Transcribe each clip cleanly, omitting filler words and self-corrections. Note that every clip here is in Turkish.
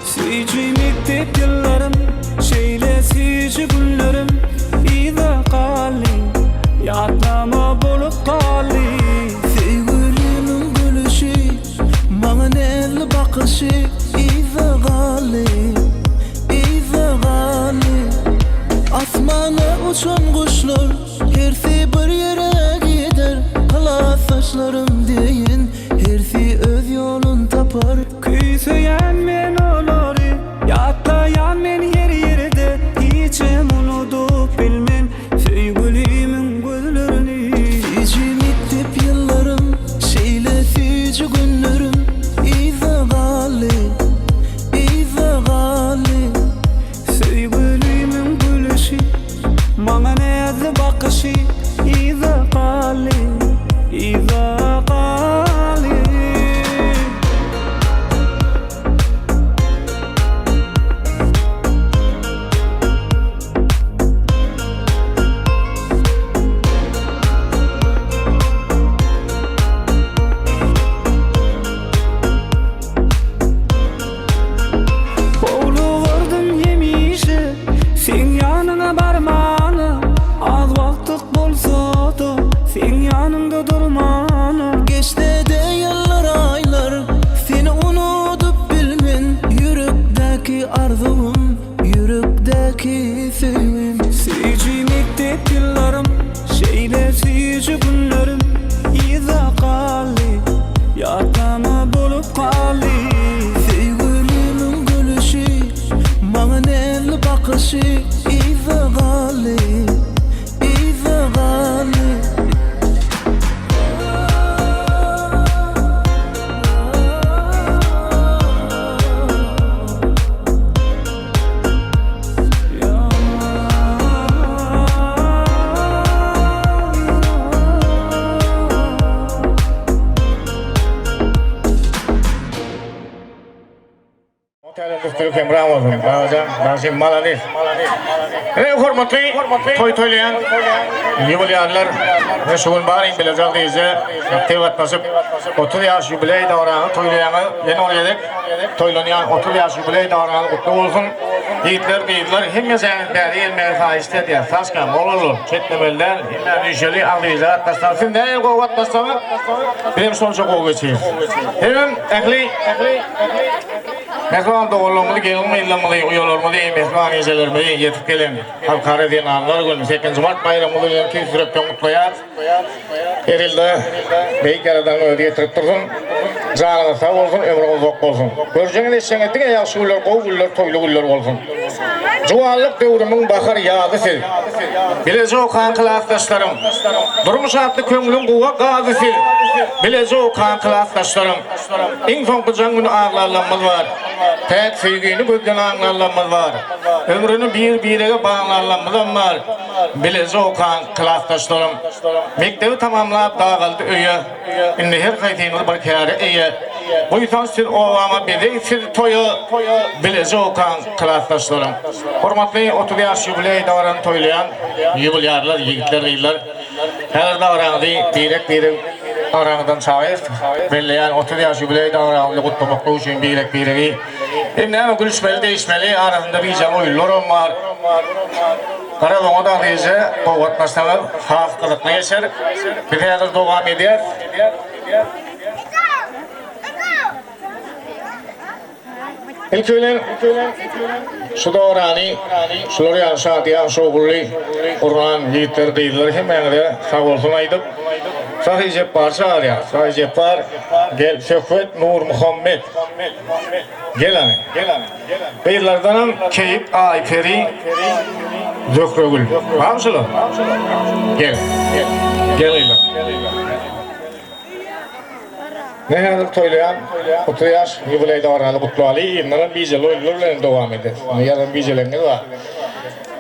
Seyci mektep yıllarım, şeyle seyci günlerim. İza qali, yatlama bolup qali. Sevgilimin gülüşü, bana nelli bakışı. İza qali, İza qali. Asmana uçan kuşlar, hersi bir yere gider. Kalas saçlarım deyin, hersi öz yolun tapar. Küyseyen men olori, yatlayan men yer yerde. Hiçim unutup bilmen, sevgilimin gözlerini. Seyci mektep yıllarım, şeyle seyci günlerim. İza qali, İza qali. Sevgilimin gülüşü, bana nezle bakışı. İza qali, İza qali. Oğlu vurdum yemişi, sen yanına barmana. Az vaktık bolsa da, sen yanımda durmana. Geçti de yıllar aylar, seni unutup bilmen. Yürekteki arzum, yürekteki sevgim. Seyci mektep yıllarım, şeyle seyci günlerim. İza qali, yatlama bolup qali. Sevgilimin gülüşü, bana nelli bakışı. İza qali, İza qali. Türkiye bravo olsun. Bazı malani. Hürmetli toy toylayan yubilyarlar ve şuun bari bilecek değilse tevat nasip 30 yaş yubiley davranı toylayanı yeni olacak. Toylanayan 30 yaş yubiley davranı kutlu olsun. Yiğitler beyitler hemmesen beri elmeye faizde diye saskam olur. Çetlemelden hemen düşeli ağlayacak atlastan. Şimdi ne kovu atlastan benim sonuçta kovu geçeyim. Hemen ehli Mehran doğruluğumuzu gelmeyle uyuyorlarımızı mehran ezelerimizi yetip gelen halkara diyen anlar günü 8. Mart bayramımızı yerki sürekli mutluyat erildi beyik aradan öde getirip dursun canına sağ olsun ömrü uzak olsun göreceğin eşen ettik ayağı güller kovu güller toylu güller olsun Cuvallık devrimin bakar yağdısı bilece okan klasdaşlarım durmuş adlı kömülün kuva gazısı bilece okan klasdaşlarım en son kıcan günü ağlarlanmaz var tek sevgini gözden ağlarlanmaz var ömrünü bir bağlarlanmaz var bilece okan klasdaşlarım mektebi tamamlayıp dağıldı öye indi her kaytayını bir kere eye bu yüzden siz ovama bedi siz toyu bilece okan klasdaşlarım hürmetli 30 yaş yubiley davran toylayan yubilyarlar yiğitler beyler her davranı direkt davranıdan çağır belleyen 30 yaş yubiley davranı kutlamakta için birek hem gülüşmeli değişmeli arasında bir cam oyunlarım var Karadağ'a da diyece bu vatnaşları hafif kılıklı geçer bir de devam eder İlk öyle şu doğrani, şuları yanşa diyen şoğullu Kur'an yiğitleri değildir hemen de sağ olsun aydıp sadece parça arıyor, sadece par gel Şehvet Nur Muhammed gel hani beylerden Keyip Ayperi Zökrogül var mısın? Gel ilan ne kadar toylayan 30 yaş yubiley davranı kutlu ali inanın bizeli oyunlarla devam eder. Yarın bizelerini var.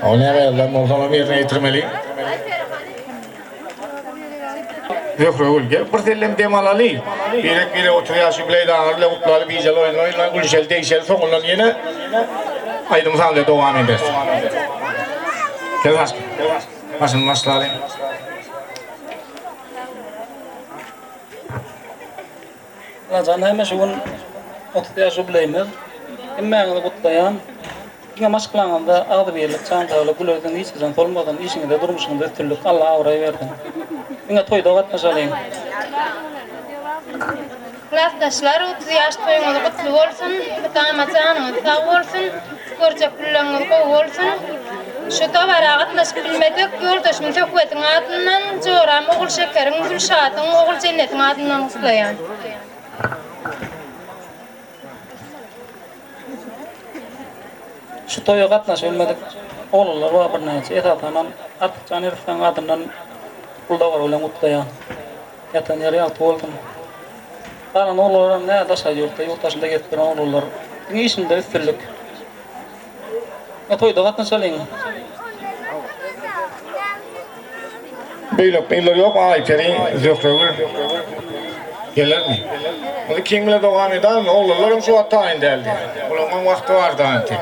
O ne evvelden olsana birine yitirmeli. Yok gel bir tellem demalalı. Bire 30 yaş yubiley davranı kutlu ali bizeli oyunlarla gülşel değişel sonundan yine aydım sağlığa devam eder. Gel aşkım. Başın başları. Can hemen şuun 30 ýaşy bilýärmiz. Emmäňizi gutlaýan, ýa maşgylanyňda agdy berlik, çantagly bulardan hiç bizden bolmadan işiňizde durmuşyňyzda ötürlük Allah awray berdi. Ýa toýda gatnaşalyň. Klasdaşlar 30 yaş toyuňyz gutly bolsun, tamamajanyňyz sag bolsun, görjek gülleriňiz gowy bolsun. Şu tobara gatnaşyp bilmedik, ýoldaşymyň söhbetiň adyndan Joram ogul şekeriň, Gülşatyň ogul jennetiň adyndan gutlaýan. Şu toýa gatnaşyp bilmedik. Oglanlar var bir näçe etapdan Atjan Erfan adyndan puldagar bilen gutlaýan. Ýatan ýere ýat boldum. Kalan oğullarım ne daşa yurtta, yurttaşında gettiren oğullar. Ne işinde üstürlük. Ne toyda gatnaşalyň. Beyler yok Ayperi zökrögür. Gelir mi? Onu kim bile doğan eder mi? Oğullarım şu an tayin deldi. Ulanman vakti var da anti.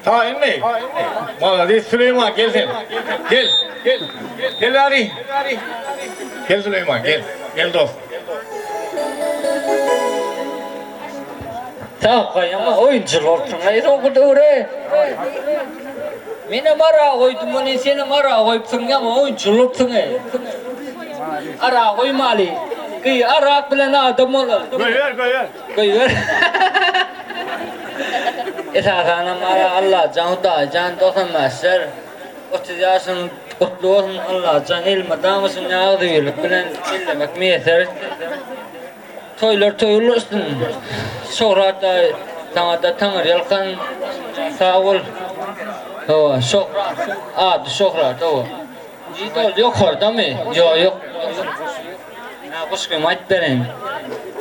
Tayin mi? Valla değil Süleyman gel sen. Gel. Gel Ari. Gel Süleyman gel. Gel dost. Ama oyunculartın ayır okudu oraya. Mene mara koydum onu seni mara koyupsun ama oyunculartın ayır. Ara koymali. Kıy ara bilen adam olur. Koyver. Esasana mara Allah can dokunmazlar. 30 yaşın kutlu olsun Allah can ilmi damasın yağdı birlik bilen illemek mi yeter. Toyulursun. Sonra da sana da tanır yalkan sağ ol. Hava şokrat. Adı şokrat hava. Cidol yok orada mı? Yok. Ne kuşku mayt benim.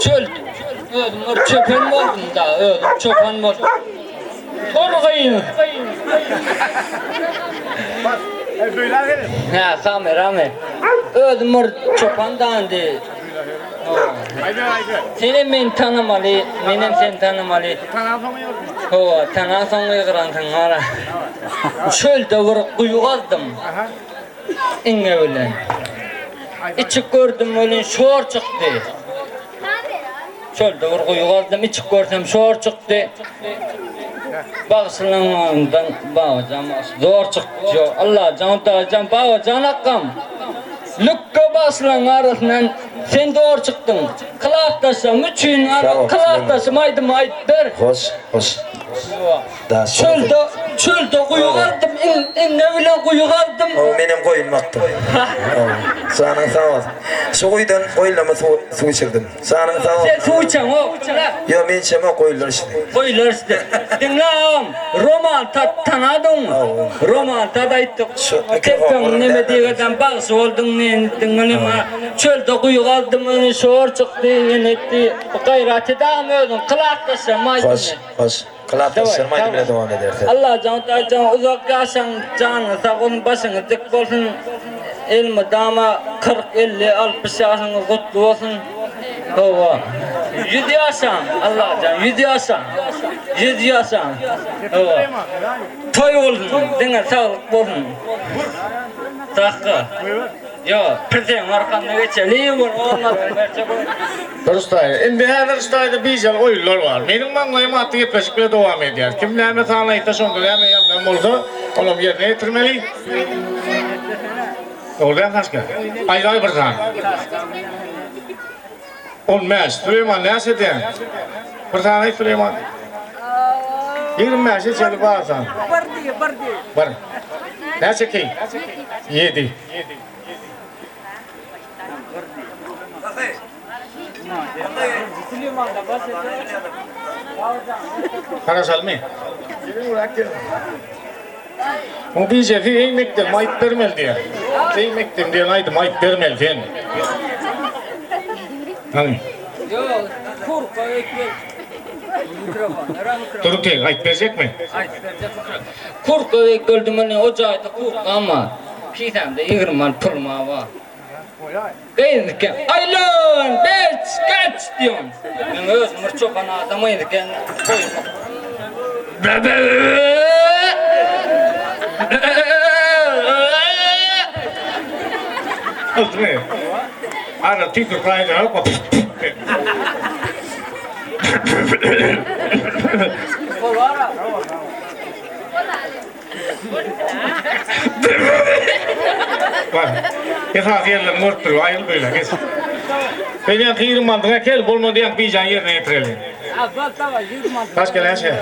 Çöl. Ödüm çöpen oldum da. Ödüm çöpen oldum. Torgayın. Ha kamerame. Ödüm çöpen dandı. Seni men tanımalı, benim sen tanımalı. Tanısan uygurantın ara. Çölde vurup uyuğazdım. İnge öyle. İçik gördüm öyle şor çıktı. Çölde vurup uyuğazdım, içik gördüm şor çıktı. Bağışlanmadan bağacağım, zor çıktı. Allah can bağacağım hakkım. Lükka basılan arasından sen doğru çıktın. Kılaktaşım üçün kılaktaşım aydım aydır. Hoş. Çölde kuyu kaldım. Ne bile kuyu kaldım. O benim koyulmaktım. Sana sağ ol. Şu kuyudan koyulama su içirdim. Sana sağ ol. Sen su içen o. Ya ben içemem koyulur işte. Koyulur işte. Dinleğim. Roman tanadın. Roman tadaydık. Tepten neme diyeden bağısı oldun ne dinleğim. Çölde kuyu kaldım. Şor çıktı. Yenetti. Gayratı devam edin. Kılaktaşım aydım. Hoş. Kılaktaşırmaydı bile devam ederse. Allah can uzak yaşan canı sağın başını dik olsun. İlmi dama 40, 50, 60 yaşını kutlu olsun. Hava. 100 yaşan. Allah can 100 yaşan. 100 yaşan. Hava. Toy olsun. Dine sağlık olsun. Sakı. Yo, pirten arkanda geçelim onlar Dürüstay. Indi her dürüstayda bizel oyunlar var. Benim manlayım atı yetmeşik bile devam ediyor. Kimlerine tanıyıp da sonunda yani yapkan olsa onun yerine getirmeli. Oradan kaçka? Ayrı bir tane. Olmaz. Süleyman ne asediyen? Bir tane Süleyman. 25 içeri bağırsan. Var. Ne çekeyim? 7. Karasal mı? O bize fi eymektir, mayıp vermel diye. Eymektim diye naydı, mayıp vermel diye. Hani? Yok, kurka ekmek. Duruk değil, ayıp verecek mi? Kurka ekmeğim hani ocağıydı kurka ama pisemde 20 pırma var. Gayinken, aylın, geç diyorsun. Ben özümür çok ana adamıydıken koyma. Olsun mu? Ara tükür kaydı, hoppa. Bak, yaka yerler morttur, ayıl böyle geç. Beni kıyırım aldığa kel, bolmadı yak bir can yerine getirelim. Kaç gelen şey?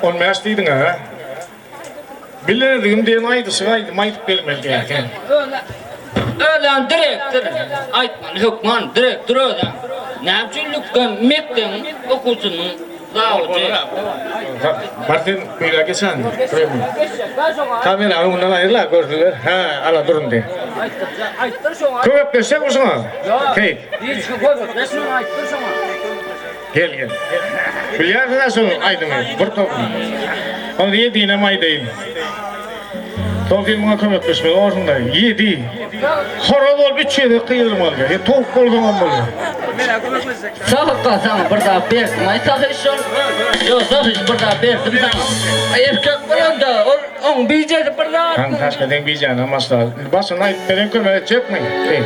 10 meş değildin ha? Bilirdim diyen aydı, sıraydı, maytıp gelmedi ya. Ölen direkt aytman hükman direkt ölen. Näçilikden mekden okusunun zawjy. Martin böyle geçen. Kamera ondan ayrıla gördüler. Ha, ala durun diye. Köpek desek o zaman. Hey. Gel gel. Biliyor musun nasıl aydın? Burtok. Onu yediğine maydayım. Tolkien bana köpek desmek orada. Yedi. Horoz ol bir şeyde kıyırmalı. Ya tavuk kolduğum böyle. Sağlıkta sana burada bermay sağışın. Yo sağış burada berdim sana. Erkek bilen de on bijedi burada. Han taşka den bijana masla. Basın ayt beren kömeye çekmeyin.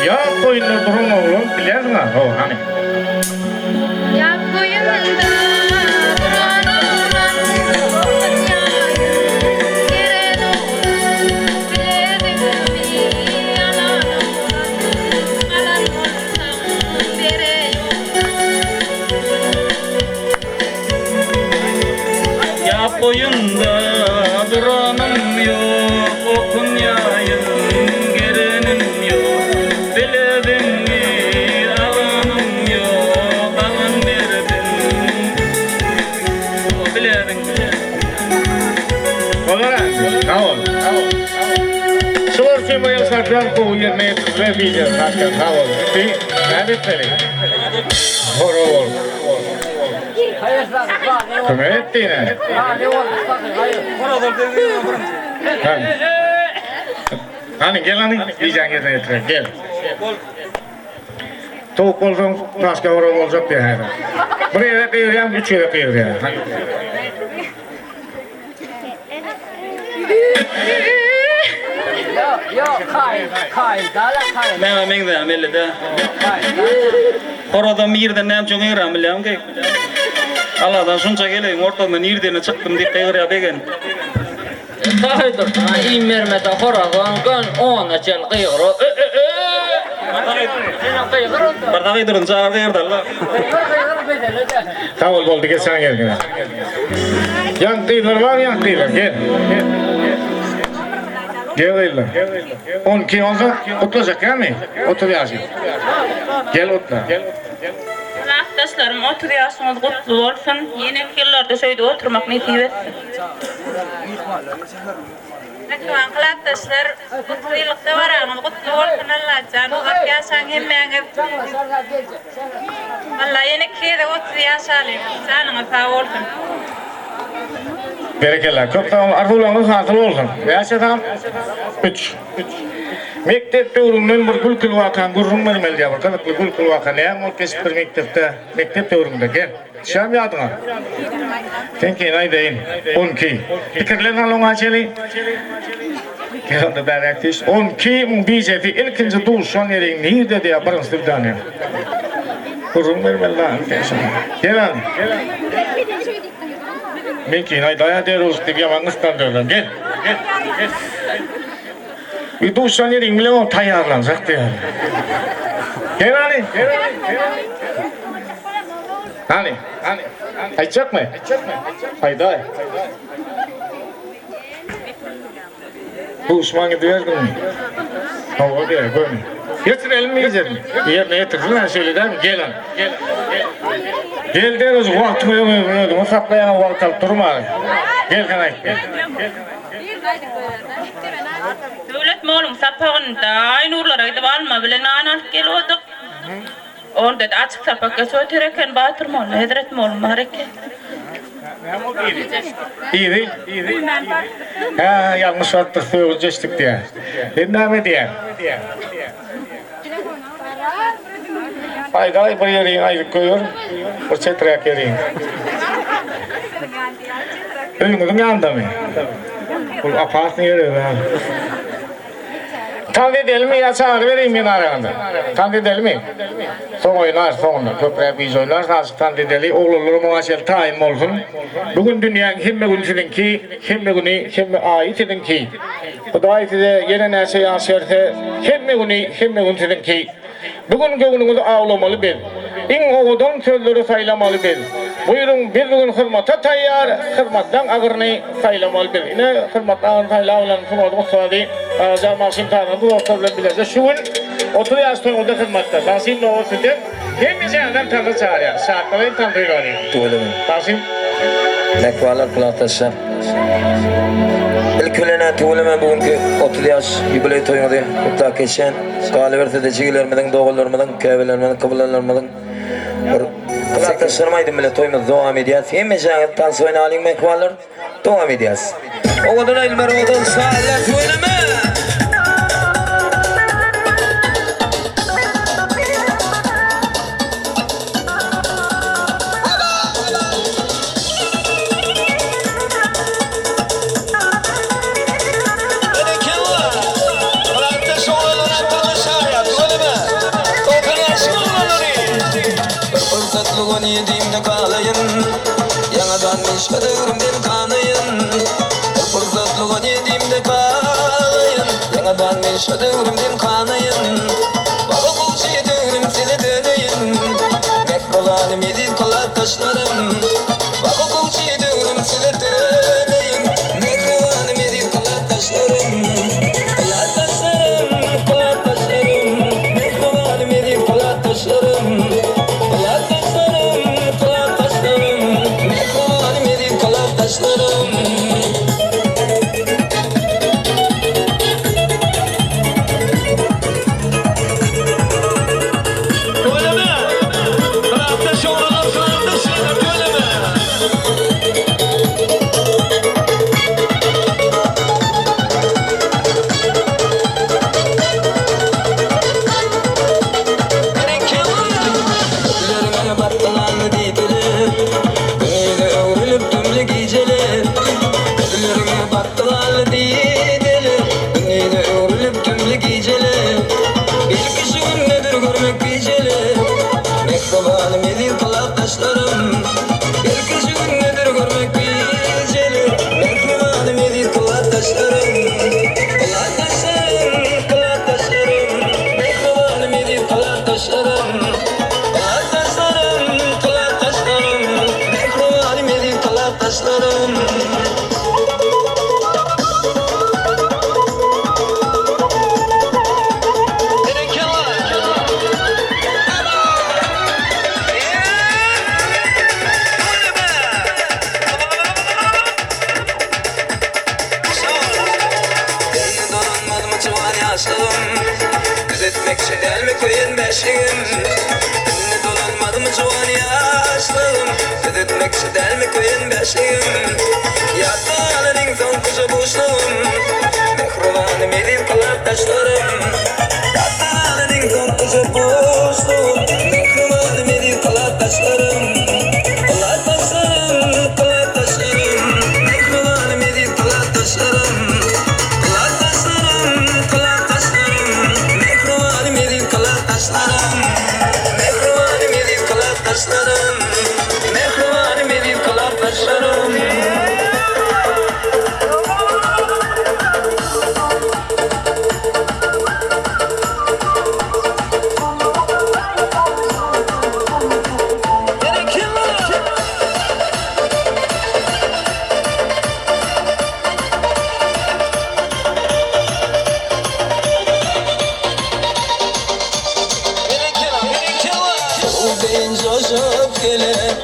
Ya koyunlar durun oğlum biliyor musun? O hani. Ya koyunda Boyunda duranım yok, okun yayın gerenim yok, biledim mi alanım yok, alan verdim, biledim. Olarak, tamam. Şular ki bayıl saklar bu yerine yetiremeyeceğiz. Hakikaten tamam. Bir, ne bitmeli? Horoz. Kömür ettiğine. Hani gel hani diyeceğin yerine getirelim. Gel. Tavuk olsun, başka horoz olacak diye hayran. Buraya da kıyırıyorum, üç yere kıyırıyorum. Men mengde amelle de. Orada mirden nem çok ýeram bilýän ki. Allah'dan şunça geleyim ortadan irden çıktım diye kıyırya begen. Haydır, imermede horazan gün ona çel kıyırı. Barda gydyryn çağırdı ýerdalla. Tamam oldu gel sen gel gel. Yan kıyılar var yan kıyılar gel. Gel kıyılar. 12 olsa oturacak ya mı? Otur yazın. Gel otur. Arkadaşlarım oturuyorsunuz kutlu olsun. Yeni yıllarda şöyle oturmak nasip etsin. Lütfen arkadaşlar kutlu yıllıkta varanız kutlu olsun Allah canı uzak yaşan hemmeğiniz. Valla yeni kıyıda oturuyorsunuz. Canınız sağ olsun. Berekeler. Çok tamam. Arzularınız hasıl olsun. Yaşatam. 3. Mektepte urumdan bir gül kılvakan gurrum benim elde yapar. Kalıp bir gül kılvakan ne ol kesip bir mektepte urumda gel. Şam yadına. Tenki nay deyin. 12. Fikirlerini alın açeli. Gel onda berektiş. 12 bijeti ilkinci dur son yerin nirde diye yaparım sırtane. Gurrum benim elde yapar. Gel an. Minki nay daya derus diye yamanıstan diyorlar. Gel. Gel. Bir duşan yerin bile o tayarlanacak diye. Gel hani. Hani. Ayacak mı? Hayda. Bu Osman'ı duyardın mı? Hava diye görme. Getirelim mi yiyeceğim? Yerine getirdin şöyle der mi? Gel hani. Gel deriz vakti koyamıyorum. O saplayan vakti alıp durma. Gel kanay. Gel. Devlet malum sapağında aynı uğurlara gidip alma bile nanan geliyorduk. Onda da açık sapakka sötereken batırma olma, hedretme olma hareket. İyi değil. Ha, yanlış vardır söyleyecektik diye. Dinleme diye. Ay bir yerin ayrı koyuyor. O çetrek yerin. Önümüzün yanında mı? Bu apartın yeri var. Tanrı edelim mi ya çağır vereyim ben arağında. Tanrı edelim mi? Son oynar sonunda köprek biz oynar nasıl tanrı edeli oğulları muaşel tayin olsun. Bugün dünyanın himme gün sizinki, himme günü himme ait sizinki. Bu da ait de yine nese yansırtı himme günü himme gün sizinki. Bugün günümüzü ağlamalı bir. İn oğudun sözleri saylamalı bir. Buyurun bir bugün hırmata tayyar, hırmattan ağırını saylamalı bir. Yine hırmattan saylamayla sunmadı Mustafa Camasın tanrı bu ortalığı bilece. Şu gün 30 yaşta orada hırmatta. Tahsin Nova Sütü hepimize adam tanrı çağırıyor. Saatlerin tanrı gani. Tuğulun. Tahsin. Nekvalar kulaktaşlar. İlk ölene tuğulama bugünkü 30 yaş jubiley toyunudu. Kutla geçen. Galibertede çigilermeden, doğullarmadan, kahvelermeden, kabullerlermeden. Kulaktaşlarmaydım bile toyumuz devam ediyaz. Hem meşahit tansı oyunu alayım mekvalar devam ediyaz. O kadar ilmer oğudun sağlar tuğulama. Fırsatlığı yediğimde kalayın, yanadan işledim bir kanayın. Fırsatlığı yediğimde kalayın, yanadan işledim bir kanayın. Baba kulçu yedim seni döneyim, mekrolanım yedin kolak taşlarım. Baba kulçu yedim seni döneyim, mekrolanım yedin kolak taşlarım. Kolak taşlarım, kolak taşlarım, mekrolanım yedin kolak taşlarım. Coşup gelir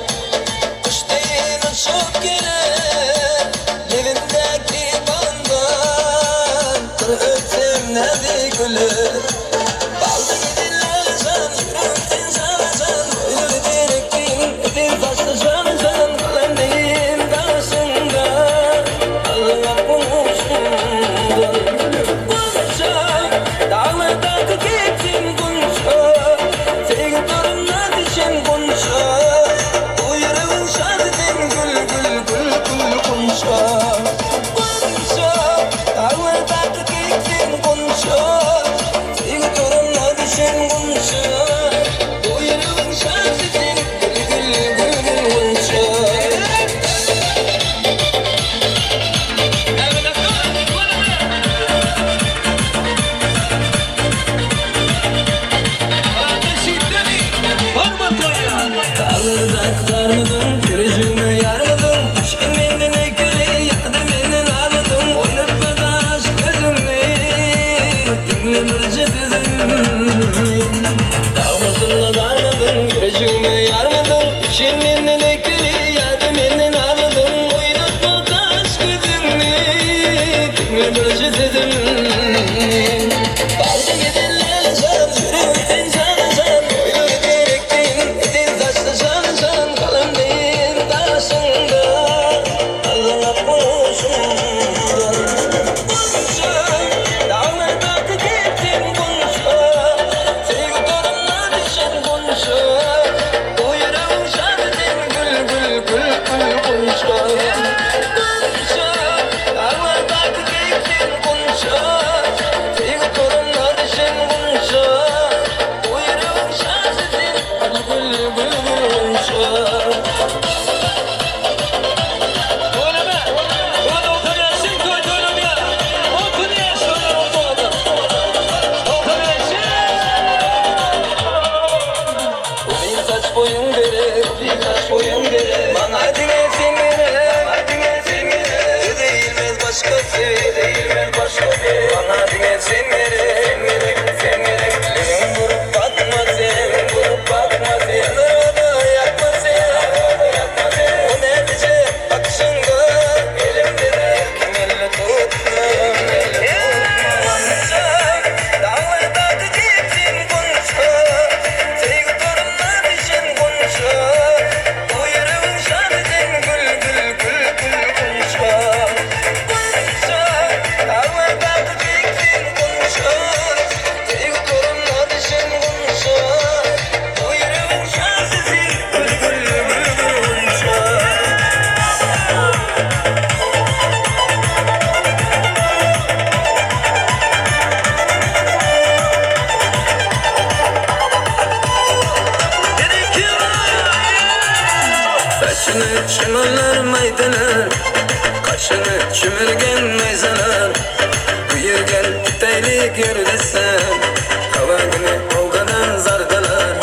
ettim. Balda gidenler can, yürüyün can can. Uyur gerektin, edin taşlı can can. Kalın değil taşında, Allah'a boşunda. Bunca, dağlarda gittim bunca. Sevgi torunlar düşen bunca. Uyurum şahidim gül gül gül gül bunca. Bunca, dağlarda gittim bunca. Sevgi torunlar düşen bunca. Uyurum şahidim gül gül gül bunca. Oynama, burada oturuyorsun koyduğum ya. Oturuyorsun orada. Oturuyorsun. Bir taş boyun beri, bir taş boyun beri. Bana dinlesin beni, değilmez başkası, değilmez başkası. Bana dinlesin beni, benim vurup bakma sen, vurup bakma sen. Yanarına yakma sen, o neredece bakışında. Elimde de kim elle tutma, dağlarda gittin bunca. Sevgi torunlar için bunca. Uyarım şahidim gül gül gül gül bunca. Bunca, dağlarda gittin bunca. Sevgi torunlar için bunca. Uyarım şahidim gül gül gül bunca. Saçını çimenler maydalar, kaşını çimirgen mayzalar. Büyürgen teylik yürüdesen, havagını olgadan zardalar.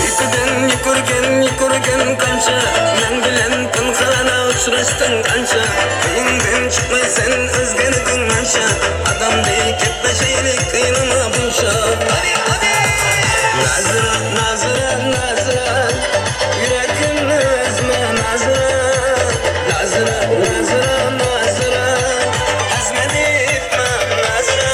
Uykudan yıkurgen kança, men bilen pınhana uçraştın kança. Kıyından çıkmaysan özgenidin mança, adam deyip etme şeylik kıynama bunça. Nazıra, nazıra, nazıra, yüreğimle ezme nazıra. Nazıra, nazıra, nazıra, ezme deyipme nazıra.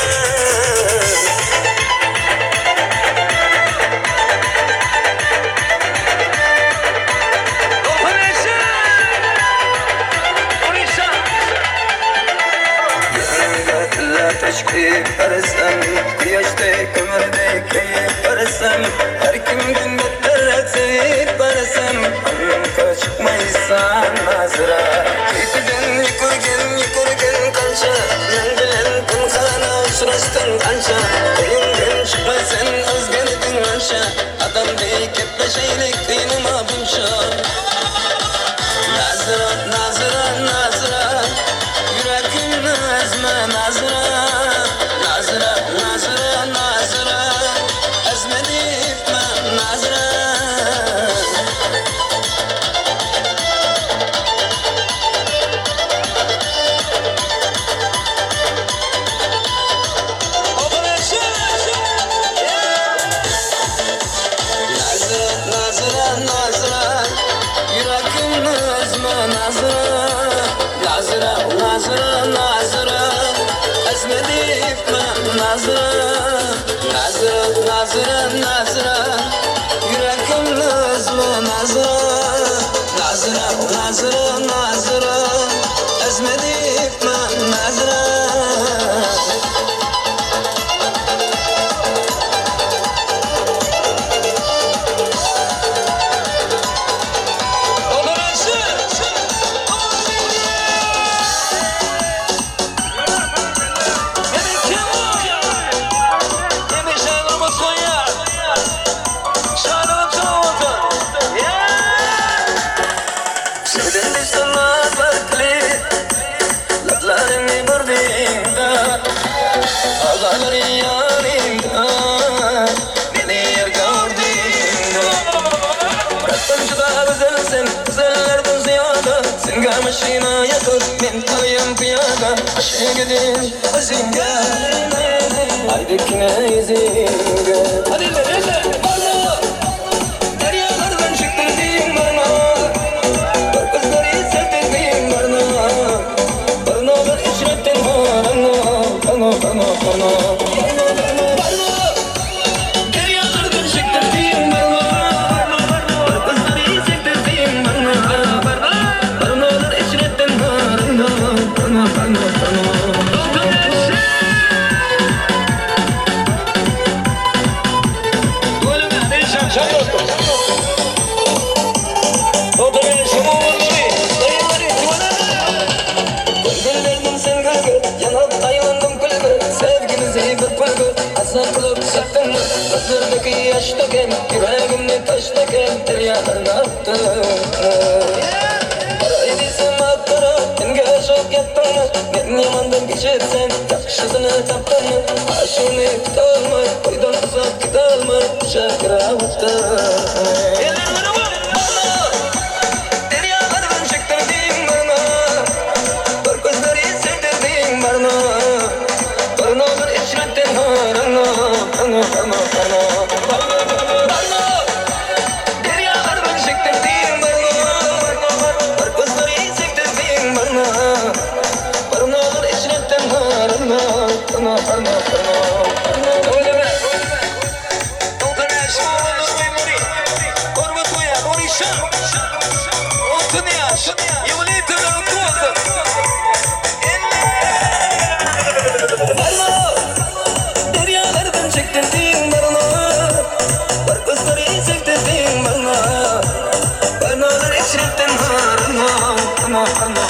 Yanımda tilla teşkil arasam, Kuyaşta kömürde keyif arasam. Her kimden beter sevip arasam, Anlamka çıkmaysan nazıra. Keyfiden yıkurgen kança, men bilen pınhana uçraştın kança. Kıyından çıkmaysan özgenidin mança, adam deyip etme şeylik kıynama bunça. Nazıra, nazıra, nazıra, yüreğimle ezme nazıra. Nazıra, nazıra, nazıra, ezme deyipme nazıra. Nazıra, nazıra, yüreğimle ezme nazıra. Nazıra, nazıra, nazıra, ezme deyipme nazıra. Nazıra, nazıra, nazıra, yüreğimle ezme nazıra. Nazıra, nazıra, nazıra, ezme deyipme nazıra. Sevdim bir sana farklı, laflarını bırdığımda, ağlar yanımda, beni yer gördüğümde. Kaçtancı daha güzelsin, güzellerden ziyade. Sen gamışına yakır, men tanıyım piyada. Aşağı gidin, azinga, haydi kine izinga. Hadi nerede? Varma, deryalardan çıktırdığım varma. Kızları sevdiğim varma, varma da içretten varma. Gözlerdeki yaş döken, yüreğimde taş döken deryalarına attım. Paraydıysam akkara, benge aşık yattın mı? Ben yamandan geçirsen, yakışısını taptın mı? Aşığını tutalma, koydan uzak gitalma, şakıra attım. Deryalardan çektirdin bana, kör gözleri sevdirdin bana. Bana olur içretten harana, bana. Deryalardan çektirdin bana, kör gözleri sevdirdin bana. Bana olur içretten harana, bana. Oynama. Deryalardan çektirdin bana, kör gözleri sevdirdin bana. Bana olur içretten harana, bana.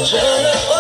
Jana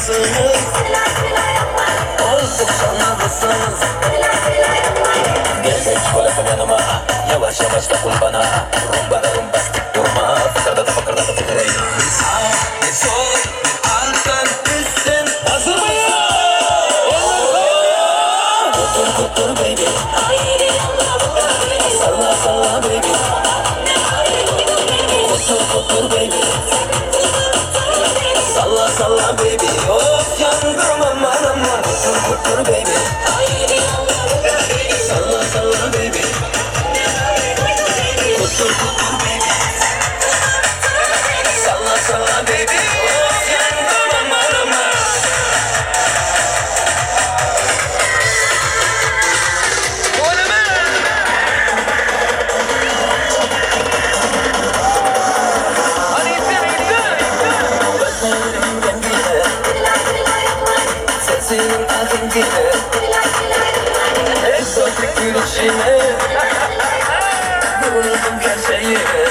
mısınız? Oldukça nazlısınız. Gel çikolata yanıma, yavaş yavaş dokun bana. Rumba da rumba sık durma, fıkırda da fıkırda da fıkırda. Bir sağ, bir sol, bir alttan, üstten. Hazır mıyız? Kutur kutur baby. Salla salla baby. Kutur kutur baby. Salla salla baby. Of yandım aman aman. Kutur kutur baby. Salla salla baby. Kutur kutur baby. Salla salla baby. Of yandım aman aman. Gözlerim kendine, sesin akıntine, egzotik gülüşüne, vuruldum her şeyine.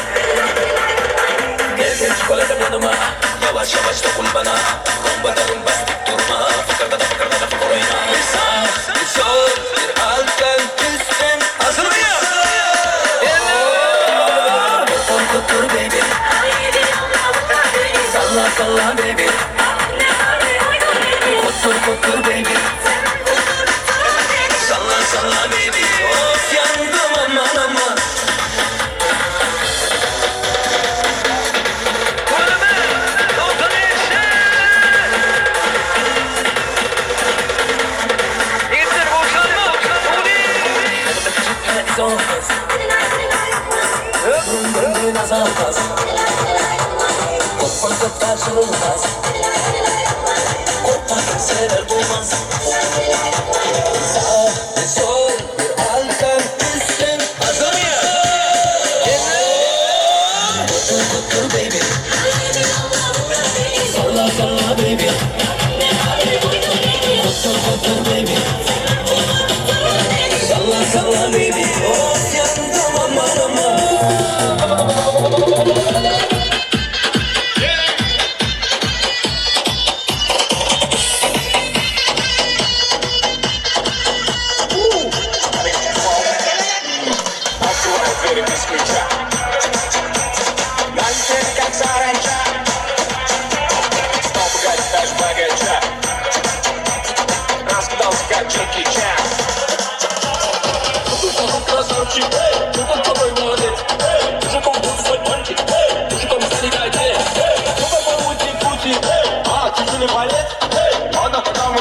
Gel çikolatam yanıma, yavaş yavaş dokun bana. Rumba da rumba sık durma, fıkırda da fıkır oyna. Bir sağ, bir sol, bir alttan, üstten. Hazır mıyız? Kutur kutur baby. Salla salla baby. Kutur kutur baby. Salla salla baby. Of yandım aman aman. Olmaz. Ömrüm azalmaz. Korkmak karşılanmaz. Korkmak kimseler duymaz. Sağ ve sol, bir alttan, üstten. Hazır mıyız? Kutur kutur baby. Salla salla baby. Kutur kutur baby. Salla salla baby. Of yandım aman aman.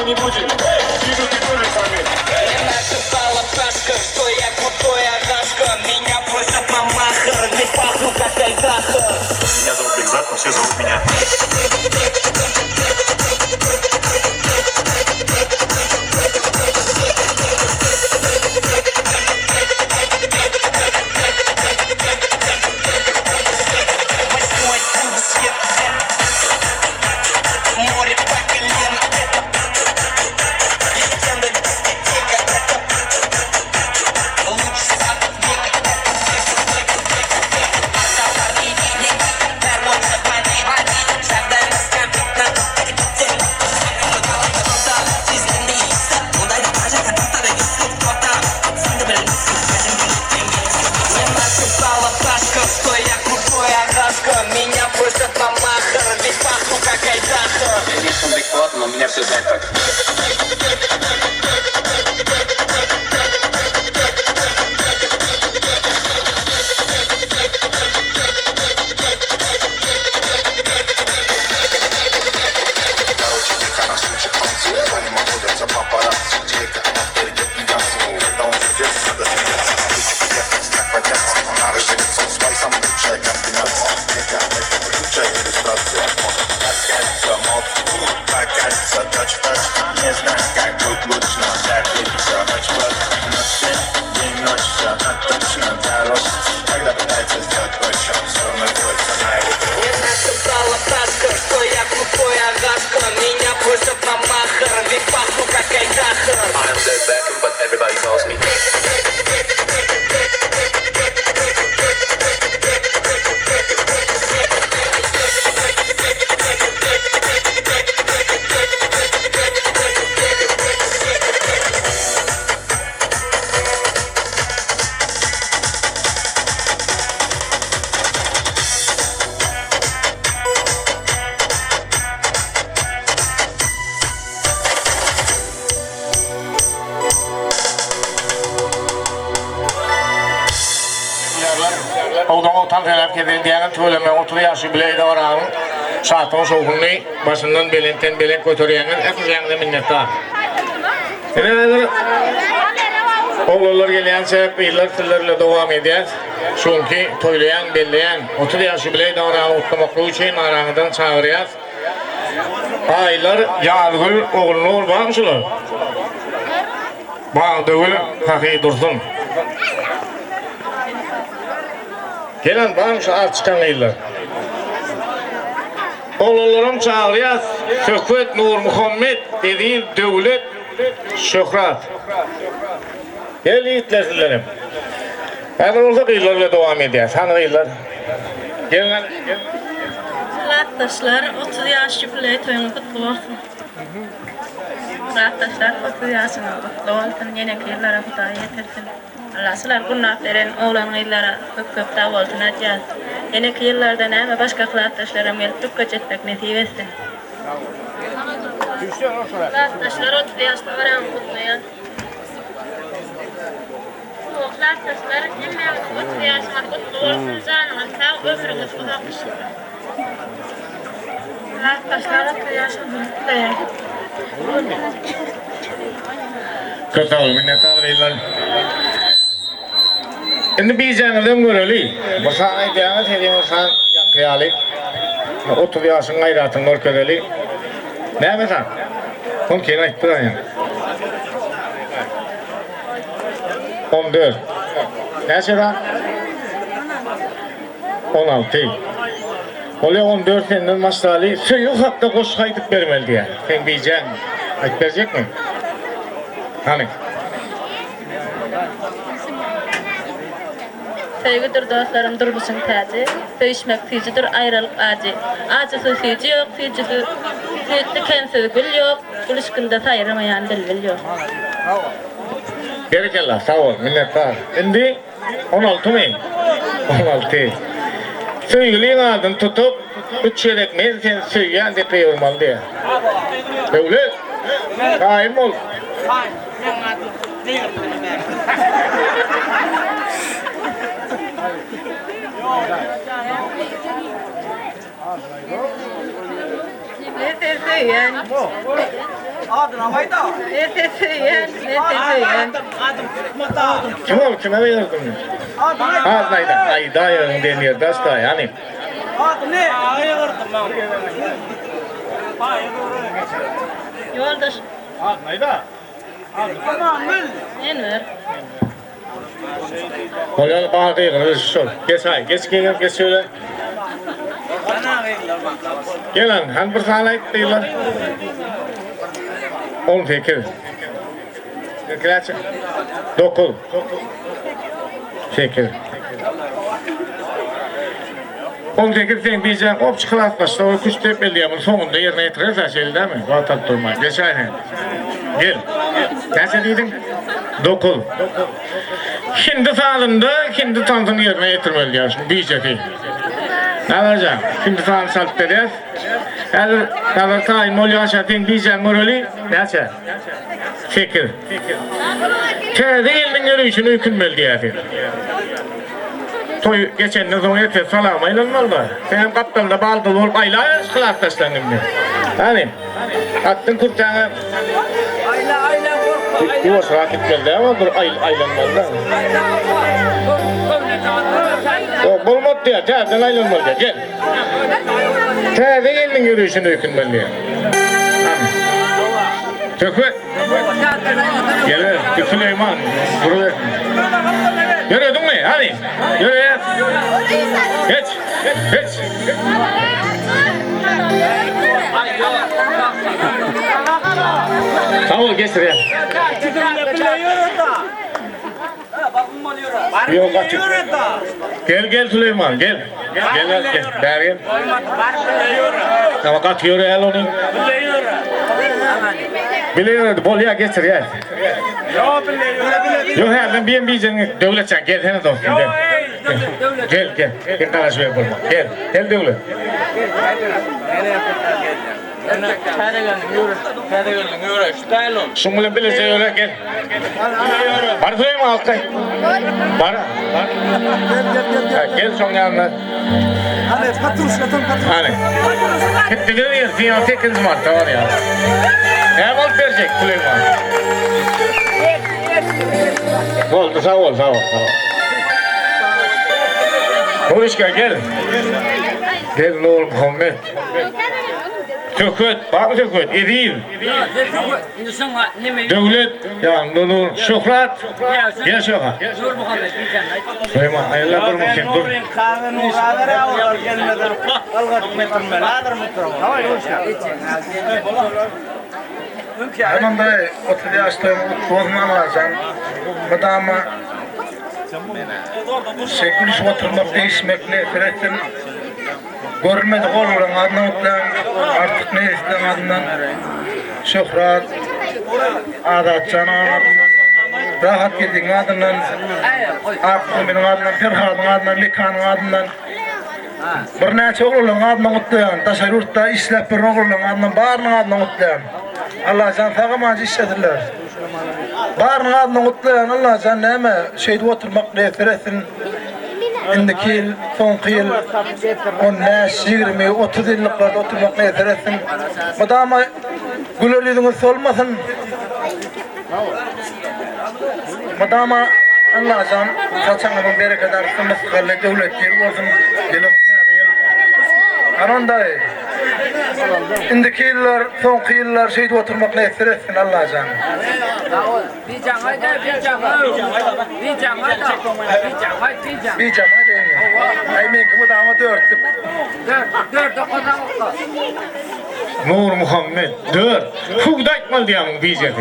Не будем. Идут и тоже сами. Наступала Пасха, что я крутой агашка. Меня просят на махер, не пахну как айдаха. Меня зовут Бекзат, но все зовут меня. Море по колено. Легенда дискотека. Лучший сад века. Наступала Пасха, что я крутой агашка. Меня просят на махер, ведь пахну как айдаха. Я не сам адекват, но меня все знают так. Не знаю, как будет лучше, но так ведь все очень просто. Ночь день, день ночь, все так точно дороже. Когда пытается сделать то, чем все находится на его. Не наступала Пасха, что я крутой агашка. Меня просят на махер, ведь пахну как айдаха. I'm dead Beckham, but everybody calls me. tam taraf kedin diýen tölemä 30 ýaşy bileydi barağın. Şahyň şoğunny başyndan belenten belen götürýäňiz ekýäňde minnetdar. Eneler oğullar gelýänçe ýyllar tillerle dowam edýär. Şonki toýlayan, belleýän 30 ýaşy bileydi barağın utlamakly üçin araňydan çagyrýar. Aylar ýargul oğulny bolmaňşylar. Bağdögül haky dursun. Gelen barşa açıkan ýyllar. Oğullarym çagyrýar. Söhbet Nur Muhammed Edil Döwlet Şöhrat. Gel ýitlerlerim. Häzir olsa ýyllarla dowam edýär. Sany ýyllar. Gelen Arkadaşlar 30 yaş jubiley toyunu kutlu olsun. Arkadaşlar 30 yaşına kutlu olsun. Yine yıllara Hudaý yetirsin. Allah sizler günah veren oğlan yıllara köp taw bolsun etýär. Yine yıllarda näme başga arkadaşlarım gelip tükkä jetmek nasip etsin. Arkadaşlar 30 yaşta varan kutlayan. Arkadaşlar hemme 30 yaşına kutlu olsun. Janyňyz sag, ömrüňiz uzak bolsun. Arkadaşlar 30 yaşına kutlayan. kötü minnetdar ýyllar. Indi biýjäňizden göreli. Bu sany diýäňiz hedin san ýankyýaly. 30 ýaşyň gaýratyny görkezeli. Näme san? Kim kim aýtdylar ýa? 14. Näçe 16. Olya 14 senden maşraly söýü hakda goş gaýdyp bermeli diýär. Sen biýjäň aýtyp berjekmi? Hani? Sevgidir dostlarım durmuşun täze, söýüşmek tüýjüdir aýralyk ajy. Ajysy süýji ýok, süýjüsü süýtdi kensiz gül ýok, gülüşkünde saýramaýan dilbil ýok. Berekellah, sağ ol, minnetdar. Indi 16 mi? 16. Söýgüliň adyn tutup, 3 çeyrek men sen söýýän dep ýurmaly diýär. Döwlet, daim ol. Kim ol, kime verdin? Adnayda, ayda ýaryň denýär dasta, ýani. Yoldaş, Adnayda. enver. Olyan bagy ýygyny şol. Gesay, geç söyle. Gelen, han bir sany aýtdylar. 18. Kaç? 9. 8. 18 sen biýjäň op çykylatlaşda o küçtep beldiýär. Soňunda ýerine ýetirerse şeýle mi? Watat durma. Geçäň. Gel. Näçe diýdin? 9. Şimdi sağlımda, şimdi tanıtını yerine getirmeli diyor. Biýjeki. Alacağım. Şimdi sağlım salıp verýär. Eğer taýym bolýança teň biýjäň göreli, näçe? 8. Täze eliniň ýürüýüşini öýkünmeli diýär. Toy geçenden soň ýetip salam aýlanmaly. Sen kaptanda baldy bolup aýla ýaşlap taşlandym. Hani? Attın kurtaňy. Ayla korkma. Ýok rakip geldi ama bir aýlanmaly. O bolmap diýär, täze aýlanmaly. Gel. Täze eliniň ýürüýüşini öýkünmeli diýär. Tökme. Gel, Süleyman. Buraya. Yürüdün mü? Hadi. Yürü. Geç. Geç. Sağ ol, geç ya. Yok açık. Gel Süleyman, gel. Gel. Gel. Tamam, kaç yürü el onu. Biliyor, bolya geçir ya. Yok ya, ben biýjäň döwletçän gel hene dostum gel. Gel kalaş ver bolma. Gel devlet. Şumule bilese öyle gel. Var söyleyeyim Altay. Var. Gel son yanına. Hani patruşlatam patruşlatam. Hani. Gittiler ya, dünyanın 8 Mart'ta var ya. Ne alıp verecek Süleyman? Oldu, sağ ol. Nurişka gel. Gel Nur Muhammed. Şöhret, bak Şöhret, Edil. Devlet, ya Nur, Şöhret. Gel Şöhret. Süleyman, hayırlı bir mümkün, dur. Hemen de 30 yaşta bozman lazım. Madama sekülüş oturmak değişmek ne fretin görmedik olurum adından artık ne istem adından şöhret adatcan adından rahat girdiğin adından aklımın adından perhadın adından mekanın adından bir neçe oğlum adından mutlayan tasarrufta işlep bir oğlum adından bağırın adından mutlayan Allah can fağımacı işledirler. Bağırın adına mutlayan Allah can neyme şeyde oturmak nefretin indiki yıl, sonki yıl 15, 20, 30 yıllıklarda oturmak nefretin madama güler yüzünüz olmasın madama Allah can saçanımın bereket arasın meskalle devlet yeri olsun yıllık Anonday. İndiki yıllar, sonki yıllar şeyde oturmak nefretsin Allah can. Bir cama değil mi? Aymen ki bu da ama dörtlük. Dört kazanlıkla. Nur Muhammed, dört. Kuvdayt mal diyanın diyeceğim.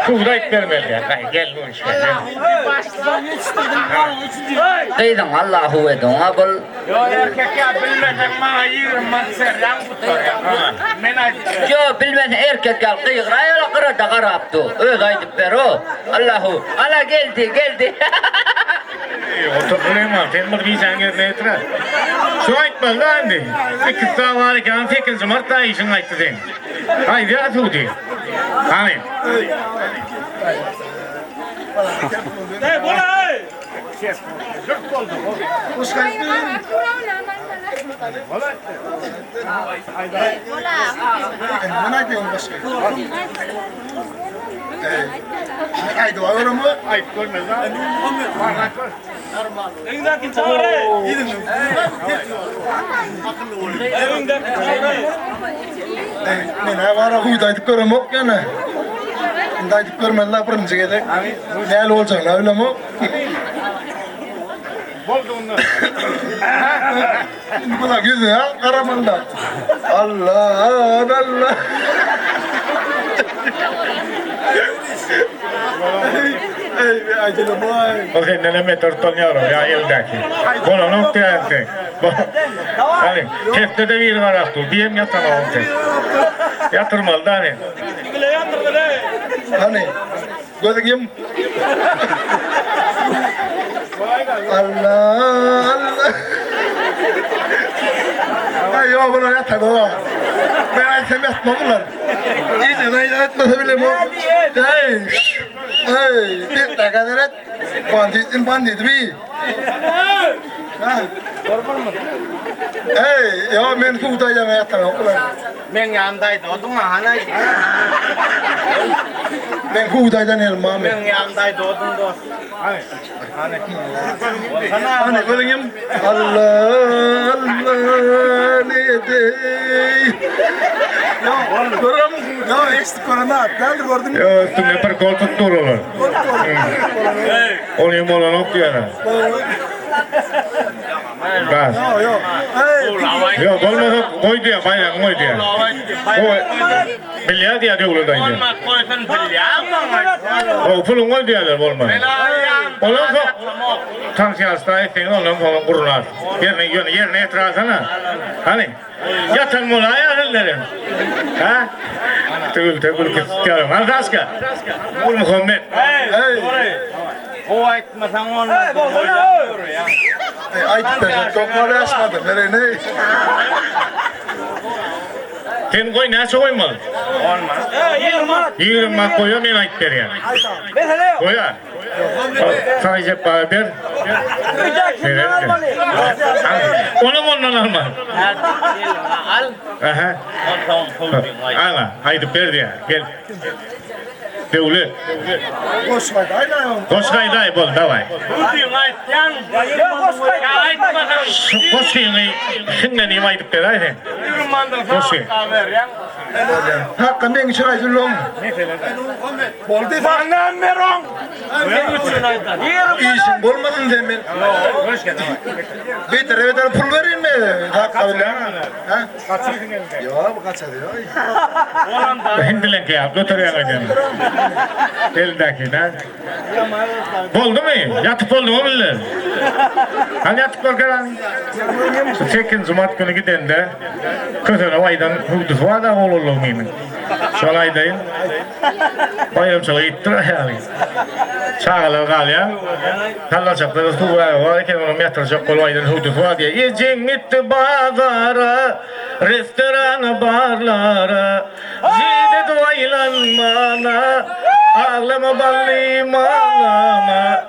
Kuvdayt vermeli ya. Gel Nur işte. Kıydım Allahu edin abul. Yo erkek ya bilmeden bana yığırım serden tutar ya. Yo bilmeden erkek gel kıyıkra ayala kırada karaptı. Öyle aydıp ver o. Allahu. Ala geldi. Otur Süleyman, sen bir diyeceksin yerine etra. Şu aytmalı da indi. 8 saat var iken 8 Mart'ta işin ayttı sen. Haydi atı diye. Hani. Hey bola hey. Hoş geldin. Bola. Bana diyorum başka. Haydi var mı? Ayt görmez ha. Evindeki çağırı. Gidin. Evindeki çağırı. Ne var huydaydık görmek yani. Daydık görmediler birinci gedek. Ne olacaklar öyle mi? Boldu onlar. Buna güzel Karaman'da. Allah. Ey acele boy. O sen ne meter tonyaron ya eldeki. Bola nokta ente. Hani kefte de bir var aktı. Diyem yatana onte. Yatırmalı da hani. Hani gözüm. Allah. Ay yo buna yatadı. Ben semet modular. İyice ben etmese bile mi? Hey, bir dakika deret. Bandit mi? Hey, ya ben kutayacağım yatağı okular. Ben yandaydı odun ana. Ben kutayacağım elmam. Ben yandaydı odun dost. Hani göreyim. Allah ne dey. Ya görüm. Ya eksik korona. Geldi gördün mü? Ya üstüne bir kol tuttur olur. Onu mola nokta yana. Gaz. Yok. Hey. Yok olmasa koydu ya bayrak koydu ya. O milyar diye diyor da ince. O pulun koydu ya der olmaz. Olan sok. Tam siyasete ettiğin olan falan kurular. Yerine itirazına. Hani yatan mola ayağın derim. Ha? Tügül kıstırıyorum. Al raska. Nur Muhammed. O aytmasan onu. Ay ben çok mal yaşmadım. Nereye ne? Sen koy näçe koymaly? 10 manat. 20 manat koyuyor, men ayıp berýän. Koya. Sana jep ber. Ondan alma. Al. Aha. Ana, ayıp ber diye. Gel. Devlet. Koşkayday bol, davay. Koşkayını şimdi neyim ayıp ber ayten. Koşkay. Hakka men için aytylım. Boldy fandan meron. İşin bolmadın demen. Beter pul verin mi? Hakka bilen. Ha? Yo, bu kaçadı yo. Hindilen ki ya, götürüyor hocam. Eldeki ne? Oldu mu? Yatıp oldu mu bilir? Hani yatıp bakalım. 8 Cumart günü gidende kötüne vaydan hukdusu var da olurlu muyum? Şolaydayım. Bayramçalı gittir yani. Çağlar kal ya. Kalacakları su var ki onu yatıracak kol vaydan hukdusu var diye. Yiyecek gitti bazara, restorana, barlara. Zide duvaylanmana, ağlama ballıyım ağlama,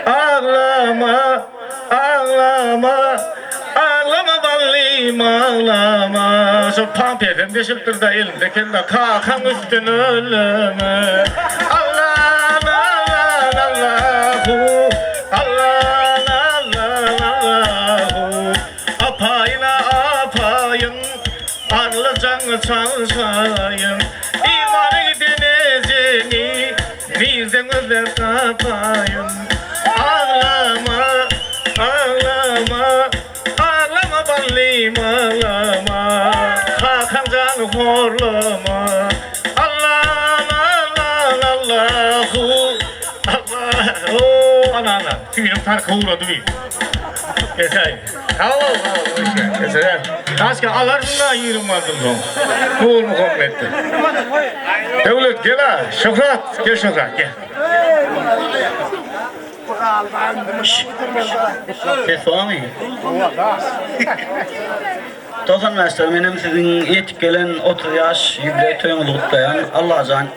ağlama, ağlama, ağlama ballıyım ağlama. Şu pampiyeden deşildir da elinde kelle kalkan üstüne ölüme. Allah, Allah, Allahu, Allah, Allah, Allahu, apayla apayın, arlıcanı çalsayın. İmanı denizini bizden özel kapayın. Ağlama, ağlama, ağlama ballim ağlama. Hakan canı horlama. Allah, Allah, Allahu, Allah. Oo, ana. Tüyüm farkı uğradı bir. Esay. Tamam. Esay. Aşkı alarmına yürüm vardım son. Kuğul mu kommetti? Devlet gel ha. Şokrat. Gel Şokrat gel. Kesami. Tosan Mesut, benim sizin yetip gelen 30 yaş yübile toyunuzu kutlayan Allah'can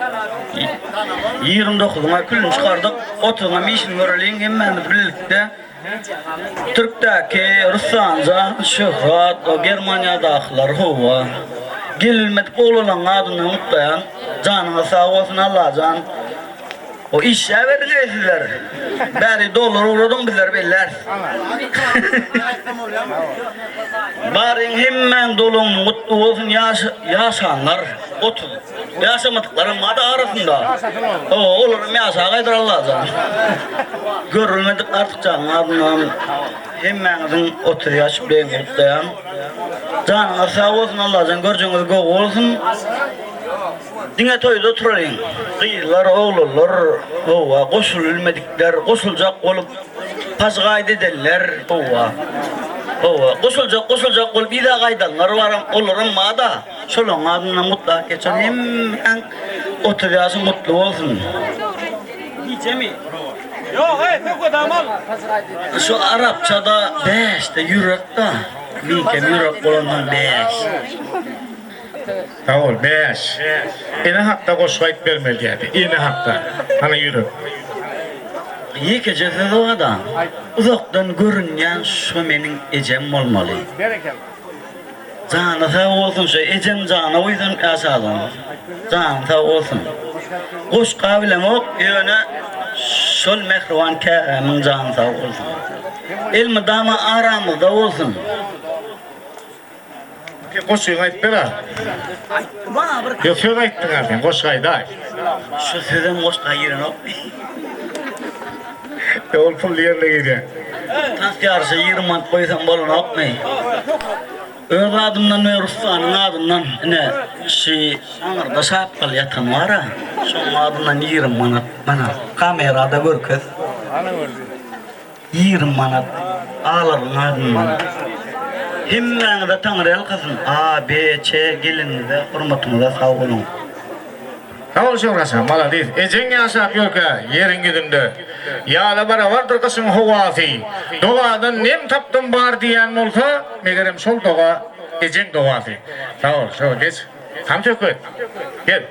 29'una külün çıkardık. 30'una mişin görülüğün hemen birlikte Türk'teki Ruslanca, Şöhrat, o Germanya'dakiler hova gelilmedik oğlulan adını mutlayan canına sağ olsun Allah'can. O işe verdiniz sizler. Bari dolar uğradım bizler beyler. Bari hemen dolun mutlu olsun yaşanlar. 30. Yaşamadıkların madı arasında. O olurum yaşa kaydır Allah'tan. Görülmedik artık canın adından. Hemenizin 30 yaş bilen mutlayan. Canına sağ olsun Allah'tan. Göreceğiniz gök olsun. Dine toyda oturayım. Kıyılar, oğullar, ova, koşul ülmedikler, koşulacak olup pasgaydı ederler, ova. Ova, koşulacak olup bir de kaydanlar var, olurum mağda. Şolun adına mutlu geçen hemen 30 yaşı mutlu olsun. Diyeceğim mi? Yok, yok adamım. Şu Arapçada 5 de yürek da. Minkem yürek olandan 5. Tamam, 5. Yine hatta koşkayıp vermeli yani. Yine hatta. Hani yürü. İyi cezede o adam. Uzaktan görünmeyen şu benim ecem olmalı. Canı sağ olsun şu ecem canı uysun aşağıdan. Canı sağ olsun. Kuş kabilem ok yöne şol mehrivan kâmin canı sağ olsun. İlmi dama aramızda olsun. Koşuyor ayıp bera. Yok söz ayıttın abi, koşkayda. Şu sözüm koşkay yerin ok. Ol pul yerle gidiyor. Tas yarışı 20 mant koysam bolun ok mu? Öz adımdan ve Ruslan'ın adından ne anırda şapkal yatan var ha. Şunun adından 20 manat bana kamerada görküz. 20 manat ağların adından. Hemen de Tanrı kızın A, B, Ç gelinize hürmetinize sağ olun. Sağ ol şoğrasa, maladis. Ecen yaşap yok ha, yerin gidinde. Yağla bara vardır kısım huvası. Doğadan nem taptım var diyen olsa, megerem sol doğa, ecen doğası. Sağ ol, şoğ geç. Tam Şöküt. Gel.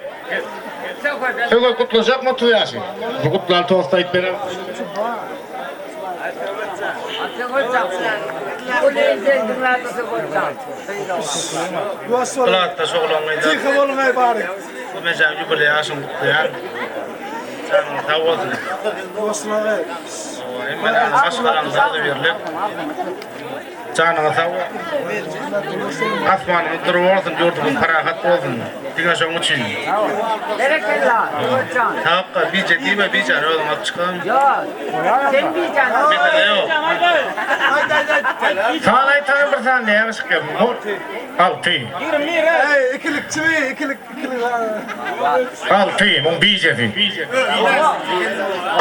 Şöküt kutlayacak mı tuyaşı? Bu kutlar toğustayıp benim. Kulatta şoğlanmaydı. Çıkım olmaya bari. Bu mecam yübüle yaşım kutlayan. Canım tavazın. Dostuna ver. Hemen başkalarımıza da verilip. Canına sağ ol. Asmanın durumu olsun, yurdumun parahat olsun. Dünya şoğun için. Hakkı bir ciddi mi bir canı oğlum at çıkalım. Yok. Sen bir canı. Bir de yok. Sağlayı tanım bir saniye yanlışlık yapın. Altı. İkilik çivi, ikilik. Altı, mun bir cefi.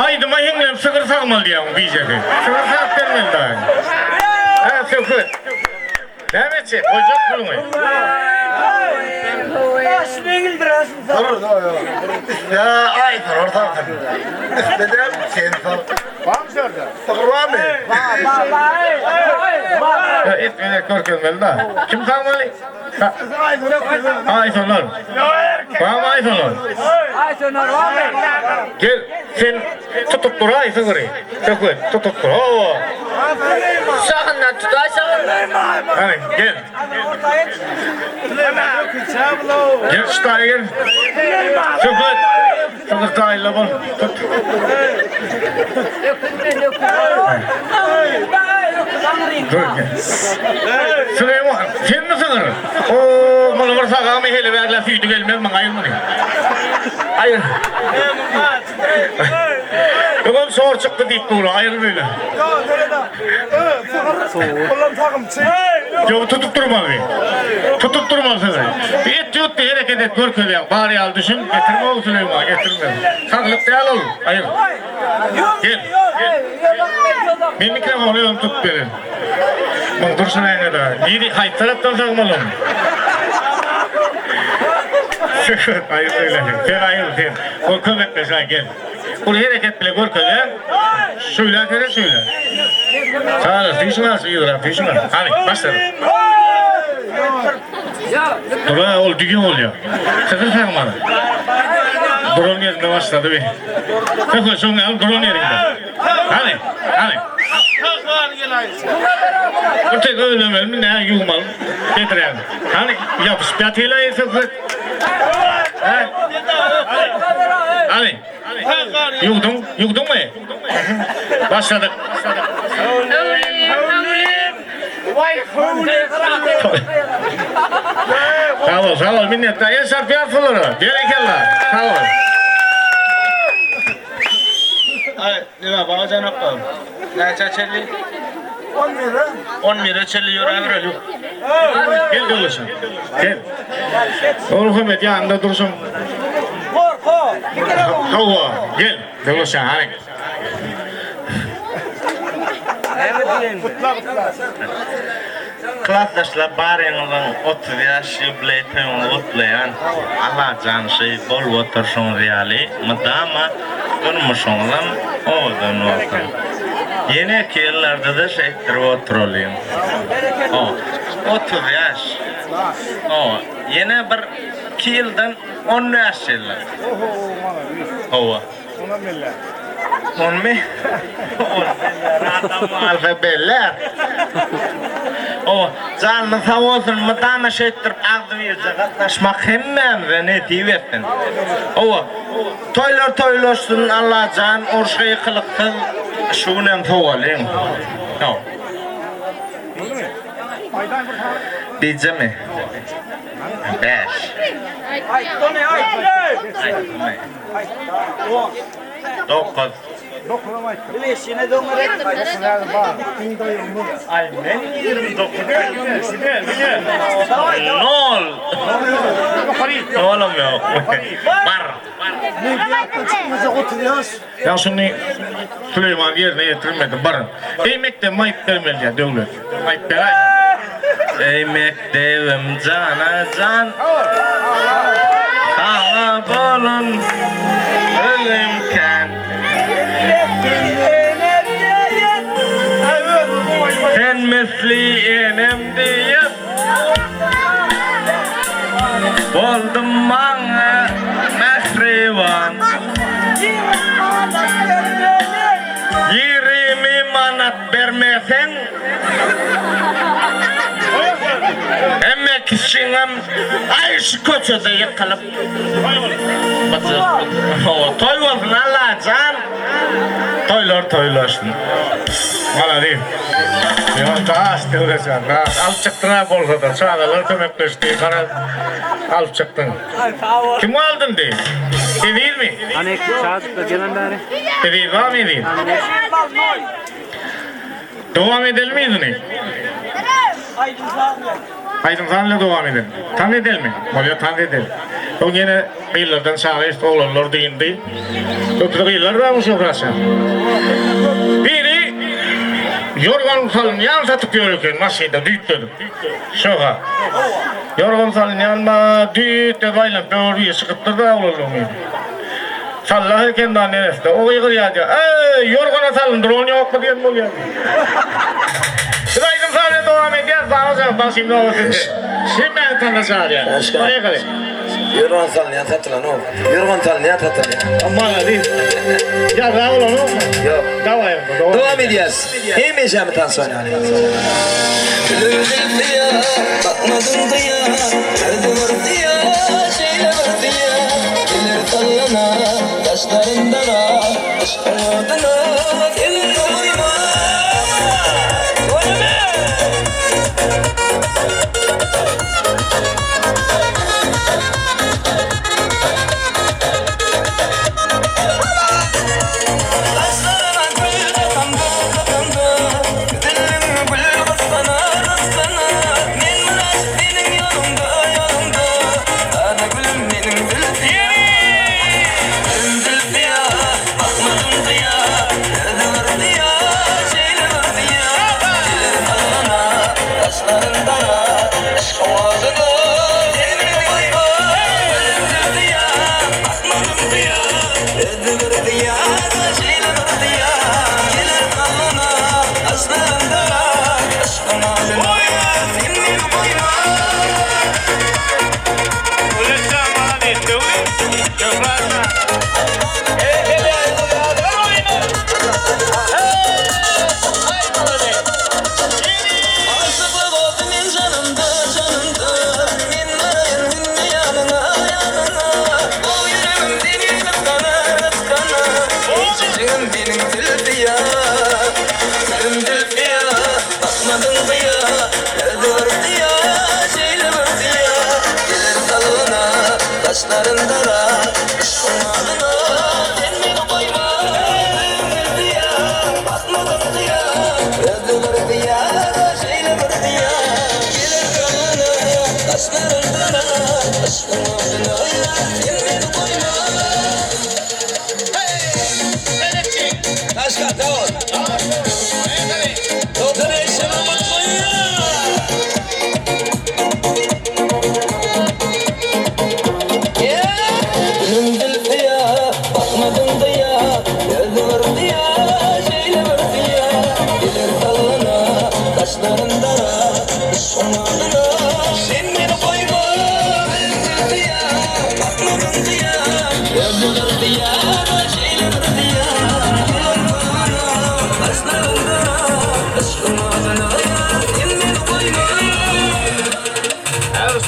Aydı mayınlıyım sıkır sağmalı diye mun bir cefi. Sıkır sağ vermeli daha. Ha, Şöküt. Devam edecek, koyacak bulmayı. Sorur da ya. Ya aydır orta. Dedem sen sor. Var mı sordu? Sıkır var mı? Etmeyecek görkemeli da. Kim sağmalı? Aysonar. Var mı Aysonar? Aysonar var mı? Gel, sen tutup dur Aysonar. Şöküt, tutup dur. Oo. Sakından tut Aysonar. Hani gel. Gel şu tane gel. Şöküt. Şöküt tane bul. Tut. Dur gel. Süleyman, sen misin? Oo, bana varsa ağamı hele verler süydü gelmez bana ayırma diye. Ayır. Yok sor çıktı deyip doğru ayır böyle. Ulan takım çiğ. Yok tutup durma be. Tutup durma sana. Bir et yut diye hareket et görkeli. Bari al düşün getirme ol Süleyman getirme. Saklık değil ol. Ayır. Gel. Ben mikrofonu alıyorum tut beni. Bak dursun ayına da. Yedi hayır taraftan sakmalım. Ayır öyle. Sen ayır sen. Korkum etme sen gel. Buraya hareket bile korkeli. Şöyle kere şöyle. Sağ ol. Fişman sıyırır. Fişman. Hadi başlayalım. Dura ol düğün oluyor. Sakın sakmadı. Drone yerinde başladı bir. Sakın sonra al drone yerinde. Hadi. Hadi. Ötek öyle mi ne yumal getirelim. Hani yapış patıyla sakın. Hadi. Yudun mu? Başladık. Sağ ol minnetler. Yaşar piyasaları. Gerekenler. Sağ ol. Ay, ne var? Bana can yapalım. Ne çeçeli? 10 lira çeliyor öyle yok. Gel dursun. Gel. Oğlum Hümet yanında dursun. Hava. Gel. Dursun hani. Klassdaşlar bari olan 30 yaş jubileetini kutlayan Allah canı bol otursun riyali madama durmuşundan oğudun olsun. Yeni ki yıllarda da şeyttir oturuluyum. 30 yaş. Yine bir 2 yıldan 10 yaş yıllar. Ova. 10 mi? 10 alfabeller. Canlı sağ olsun madama şeyttir ağzı verecek atlaşmak hemen ve ne diyetin. Toylar Allah can orşayı kılıktın şunem toğalayım. Bize mi? 5. 9. Ay ben 29. Nol. Oğlum yok. Bar. Ya şimdi Süleyman yerine getirmedi barın. Eymekte mayıp vermeli ya devlet. Mayıp veray. Eymek devim cana can. Sana bolun ölümken. Sen misli enem diye Oldum bana mehriban 20 manat vermesen emek işinem ay şu köçede yıkılıp toy olsun Allah can toylaşsın bana değil taş diyorsan alıp çıktın ha bolsa da çağdalar kömekleşti alıp çıktın kim aldın değil değil mi? Hani çağızıkta gelen bari. Değil var mı değil? Devam edelim miyiz ne? Aydın Zan'la devam edelim. Tan edelim mi? Böyle tan edelim. O yine kıyılardan sağa işte oğlanlar deyindi. Ötürü kıyılar var mı sofrası? Biri yorgan salın yan satıp yürürken masayda düğüt dedim. Şoka. Yorgan salın yanma düğüt de baylan böğrüye sıkıttır da oğlanlar. Sallahı kendi annesinde. O kıyıkır yağdı. Yorgana salın drone yok mu diyen oluyor. Aydın Zan'la devam ediyor. Zan'a basayım ne olsun. Şimdi ben sana çağırıyorum. Oraya kadar. Yorgan salınıyan satılan o. Yorgan salınıyan satılan. Aman değil. Ya daha olan o mu? Yok. Devam ediyoruz. Yemeyeceğim sonra. Bakmadım diye, nerede var diye, şeyle var diye. Gelir sallana, taşlarından aşkın adına gelir koyma.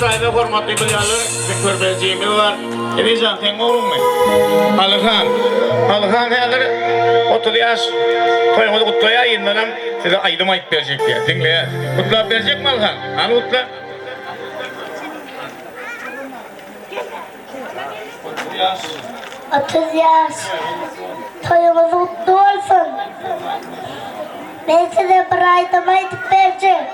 Sahibi formatlı bir yalı zikr vereceğimiz var. Edecan sen oğlum mu? Alıkan herhalde 30 yaş toyunu kutluya yenmeden size aydım ayıp verecek diye. Dinle. Kutluya verecek mi Alıkan? Hani kutla? 30 yaş. Toyumuz kutlu olsun. Ben size bir aydım ayıp vereceğim.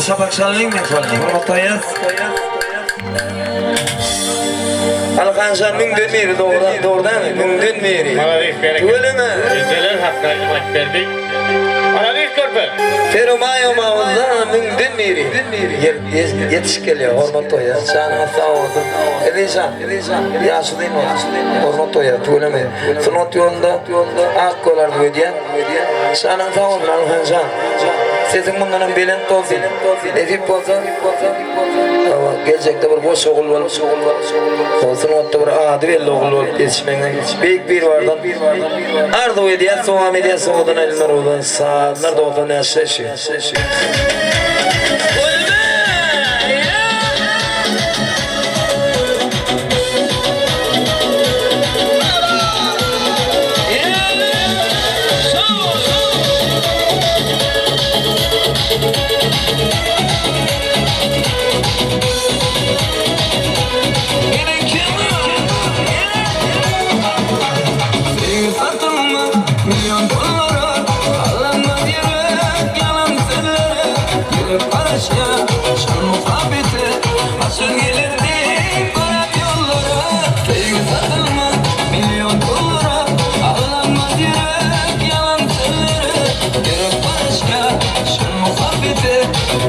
Sabak sallayım mı falan? Ortaya. Alkanşan müngdün meri doğrudan mı? Müngdün meri. Bana deyip bereket. Öyle mi? Geceler hakkı ayırmak verdik. Bana deyip körpe. Ferumayo mağazda müngdün meri. Yetiş geliyor hormat toya. Şanına sağ olsun. Elişan. Yaşı değil mi? Hormat toya. Öyle mi? Fınot yolunda ak kolar ödeyen. Şanına sağ olsun Alkanşan. Sizin bunların bilen tolsun. Efip olsun. Gelecekte bir boş oğul var. Olsun otta bir adı belli oğul var. Yetişmeyen büyük bir vardan. Arda o hediye soğan hediye soğudan elinler oğlan. Sağlar da oğlan yaşayışıyor.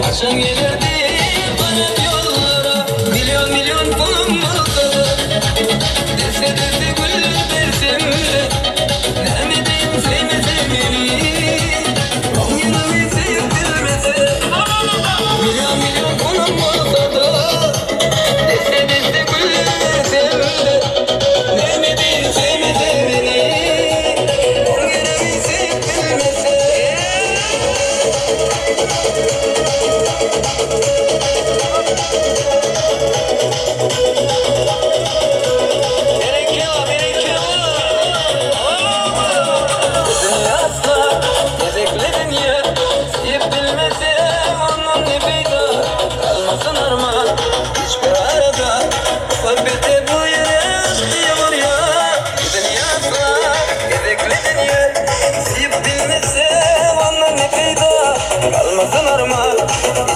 Akşam gelirdi bana yollara, milyon kulum olsa dese güller dersim de demedin sevmese beni, on yılını sevdirmese milyon kulum olsa da dese güller dersim de demedin sevmese beni, on yılını sevdirmese.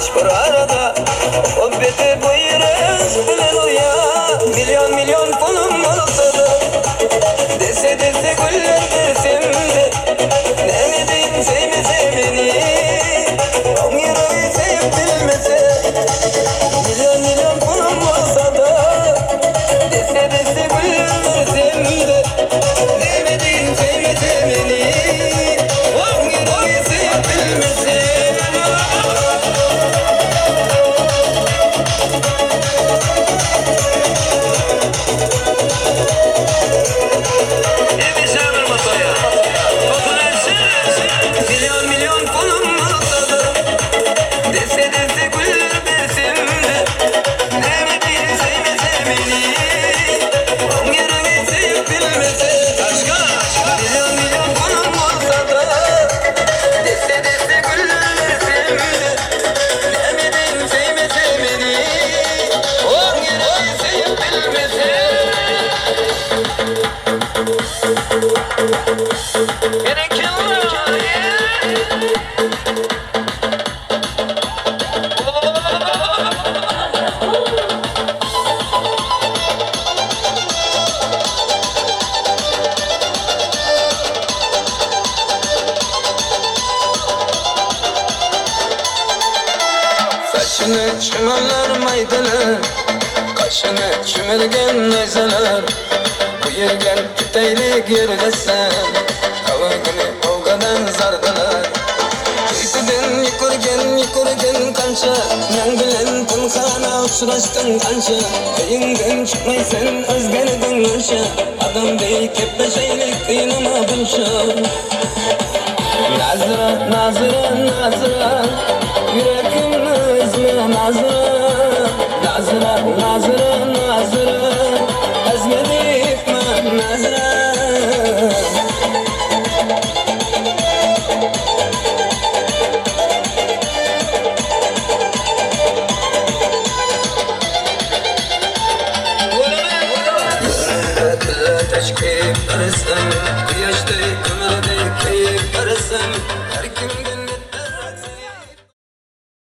Hiçbir arada o bete buyuruz bilen o ya milyon kulum olsa da dese güller dersim de demedin sevmese beni on yılı sevdirmese milyon kulum olsa da dese güller dersim de demedin sevmese beni on yılı sevdirmese. Milyon kulum olsa da dese güller dersim de demedin sevmese beni on yılını sevdirmese milyon kulum olsa da dese güller dersim de demedin sevmese beni on yılını sevdirmese. Saçını çimenler maydalar, kaşını çimelgen neyzeler, buyurgen tüteylik yerdesen, kavagını ovgadan zardalar. Kıytıdan yıkırgen kança, men bilen tımkana uçraştın kança, kıyından çıkmaysan özgenidin ölçe, adam dey keppe şeylik kıynama bulşa. Nazıra, yüreğimle üzme Nazıra, ezmedik mi Nazıra? Teşkil etsem, yaştı